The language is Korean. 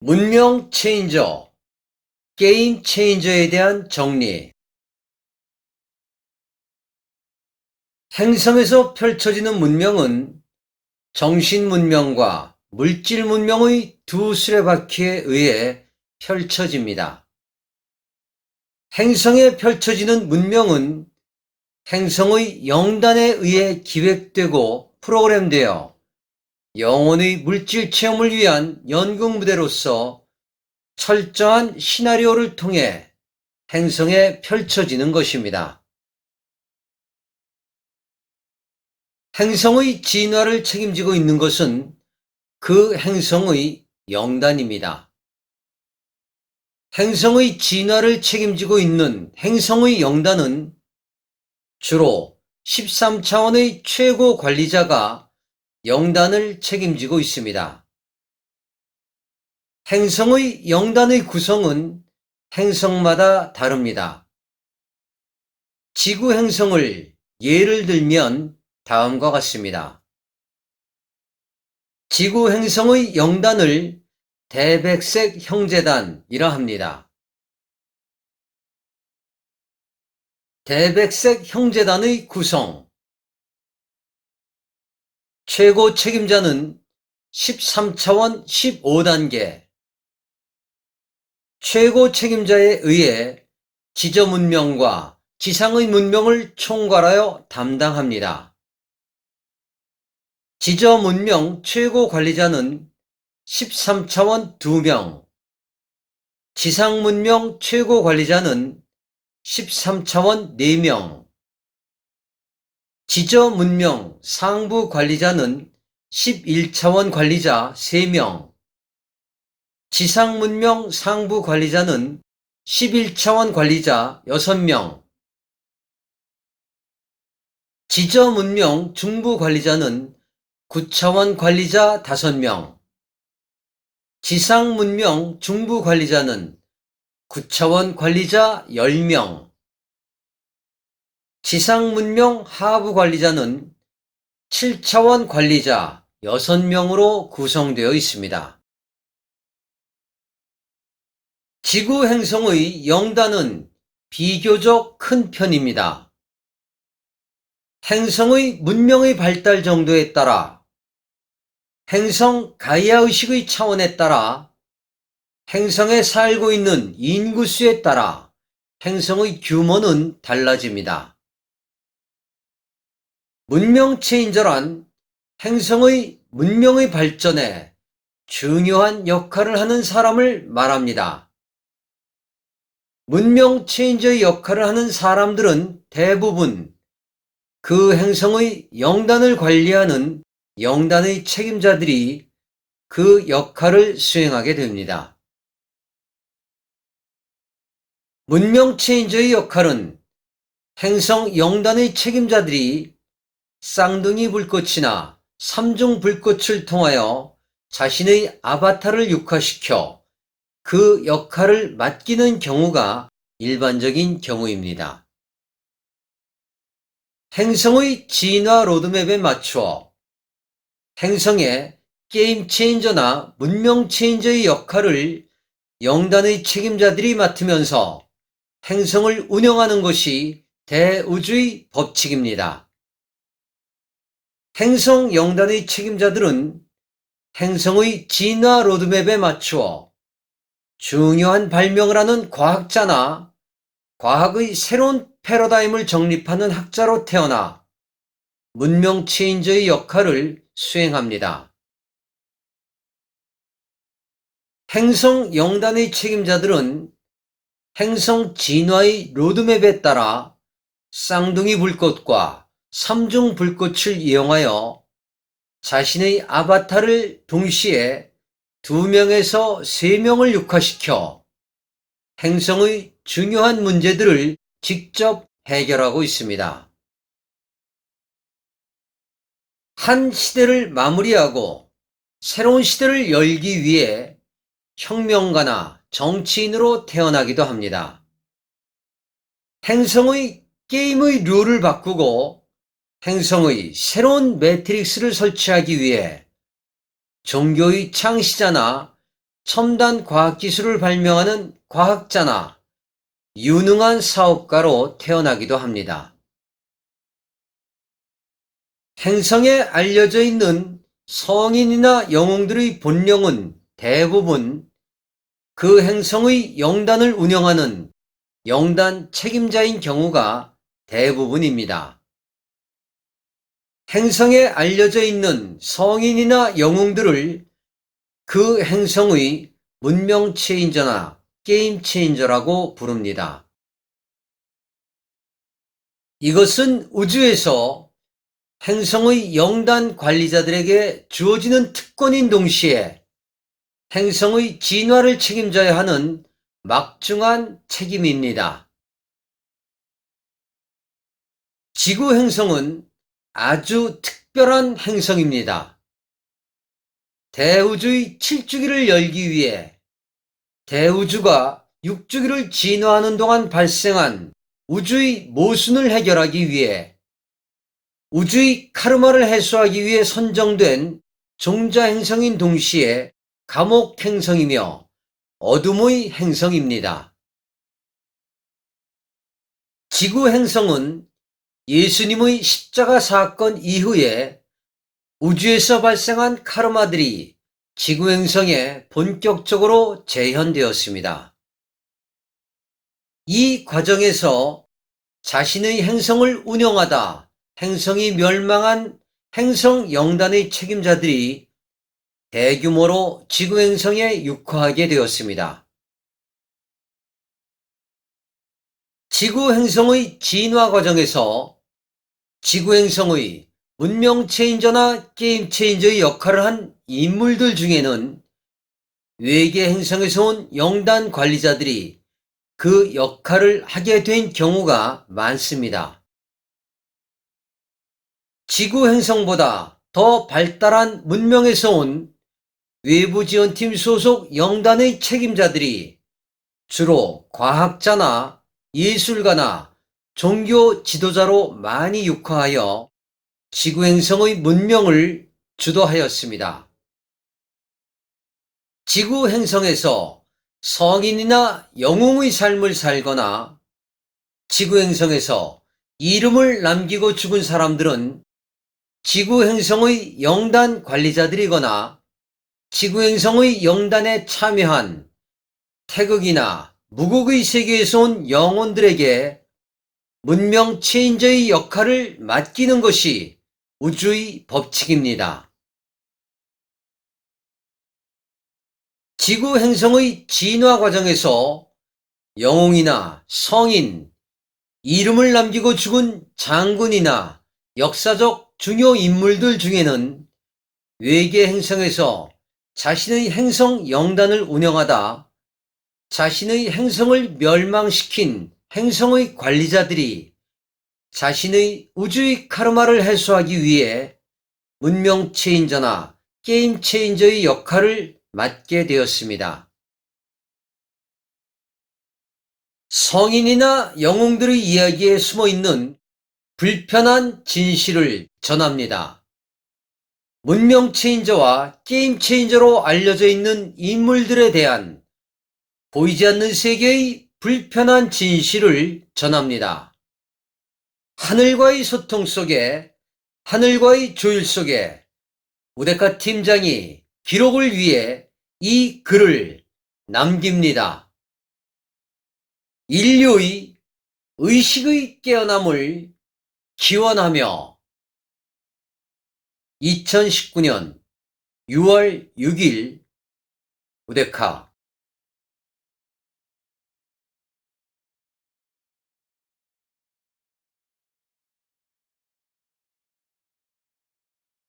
문명 체인저, 게임 체인저에 대한 정리. 행성에서 펼쳐지는 문명은 정신 문명과 물질 문명의 두 수레바퀴에 의해 펼쳐집니다. 행성에 펼쳐지는 문명은 행성의 영단에 의해 기획되고 프로그램되어 영혼의 물질 체험을 위한 연극 무대로서 철저한 시나리오를 통해 행성에 펼쳐지는 것입니다. 행성의 진화를 책임지고 있는 것은 그 행성의 영단입니다. 행성의 진화를 책임지고 있는 행성의 영단은 주로 13차원의 최고 관리자가 영단을 책임지고 있습니다. 행성의 영단의 구성은 행성마다 다릅니다. 지구 행성을 예를 들면 다음과 같습니다. 지구 행성의 영단을 대백색 형제단이라 합니다. 대백색 형제단의 구성. 최고 책임자는 13차원 15단계. 최고 책임자에 의해 지저 문명과 지상의 문명을 총괄하여 담당합니다. 지저 문명 최고 관리자는 13차원 2명, 지상 문명 최고 관리자는 13차원 4명, 지저 문명 상부 관리자는 11차원 관리자 3명, 지상 문명 상부 관리자는 11차원 관리자 6명, 지저 문명 중부 관리자는 9차원 관리자 5명, 지상 문명 중부 관리자는 9차원 관리자 10명, 지상 문명 하부 관리자는 7차원 관리자 6명으로 구성되어 있습니다. 지구 행성의 영단은 비교적 큰 편입니다. 행성의 문명의 발달 정도에 따라 행성 가이아의식의 차원에 따라 행성에 살고 있는 인구수에 따라 행성의 규모는 달라집니다. 문명 체인저란 행성의 문명의 발전에 중요한 역할을 하는 사람을 말합니다. 문명 체인저의 역할을 하는 사람들은 대부분 그 행성의 영단을 관리하는 영단의 책임자들이 그 역할을 수행하게 됩니다. 문명 체인저의 역할은 행성 영단의 책임자들이 쌍둥이 불꽃이나 삼중 불꽃을 통하여 자신의 아바타를 육화시켜 그 역할을 맡기는 경우가 일반적인 경우입니다. 행성의 진화 로드맵에 맞추어 행성의 게임 체인저나 문명 체인저의 역할을 영단의 책임자들이 맡으면서 행성을 운영하는 것이 대우주의 법칙입니다. 행성 영단의 책임자들은 행성의 진화 로드맵에 맞추어 중요한 발명을 하는 과학자나 과학의 새로운 패러다임을 정립하는 학자로 태어나 문명 체인저의 역할을 수행합니다. 행성 영단의 책임자들은 행성 진화의 로드맵에 따라 쌍둥이 불꽃과 삼중 불꽃을 이용하여 자신의 아바타를 동시에 2명에서 3명을 육화시켜 행성의 중요한 문제들을 직접 해결하고 있습니다. 한 시대를 마무리하고 새로운 시대를 열기 위해 혁명가나 정치인으로 태어나기도 합니다. 행성의 게임의 룰을 바꾸고 행성의 새로운 매트릭스를 설치하기 위해 종교의 창시자나 첨단 과학기술을 발명하는 과학자나 유능한 사업가로 태어나기도 합니다. 행성에 알려져 있는 성인이나 영웅들의 본령은 대부분 그 행성의 영단을 운영하는 영단 책임자인 경우가 대부분입니다. 행성에 알려져 있는 성인이나 영웅들을 그 행성의 문명 체인저나 게임 체인저라고 부릅니다. 이것은 우주에서 행성의 영단 관리자들에게 주어지는 특권인 동시에 행성의 진화를 책임져야 하는 막중한 책임입니다. 지구 행성은 아주 특별한 행성입니다. 대우주의 7주기를 열기 위해 대우주가 6주기를 진화하는 동안 발생한 우주의 모순을 해결하기 위해 우주의 카르마를 해소하기 위해 선정된 종자 행성인 동시에 감옥 행성이며 어둠의 행성입니다. 지구 행성은 예수님의 십자가 사건 이후에 우주에서 발생한 카르마들이 지구 행성에 본격적으로 재현되었습니다. 이 과정에서 자신의 행성을 운영하다 행성이 멸망한 행성 영단의 책임자들이 대규모로 지구 행성에 육화하게 되었습니다. 지구 행성의 진화 과정에서 지구 행성의 문명 체인저나 게임 체인저의 역할을 한 인물들 중에는 외계 행성에서 온 영단 관리자들이 그 역할을 하게 된 경우가 많습니다. 지구 행성보다 더 발달한 문명에서 온 외부 지원팀 소속 영단의 책임자들이 주로 과학자나 예술가나 종교 지도자로 많이 육화하여 지구 행성의 문명을 주도하였습니다. 지구 행성에서 성인이나 영웅의 삶을 살거나 지구 행성에서 이름을 남기고 죽은 사람들은 지구 행성의 영단 관리자들이거나 지구 행성의 영단에 참여한 태극이나 무국의 세계에서 온 영혼들에게 문명 체인저의 역할을 맡기는 것이 우주의 법칙입니다. 지구 행성의 진화 과정에서 영웅이나 성인, 이름을 남기고 죽은 장군이나 역사적 중요 인물들 중에는 외계 행성에서 자신의 행성 영단을 운영하다 자신의 행성을 멸망시킨 행성의 관리자들이 자신의 우주의 카르마를 해소하기 위해 문명 체인저나 게임 체인저의 역할을 맡게 되었습니다. 성인이나 영웅들의 이야기에 숨어있는 불편한 진실을 전합니다. 문명 체인저와 게임 체인저로 알려져 있는 인물들에 대한 보이지 않는 세계의 불편한 진실을 전합니다. 하늘과의 소통 속에, 하늘과의 조율 속에 우데카 팀장이 기록을 위해 이 글을 남깁니다. 인류의 의식의 깨어남을 기원하며 2019년 6월 6일 우데카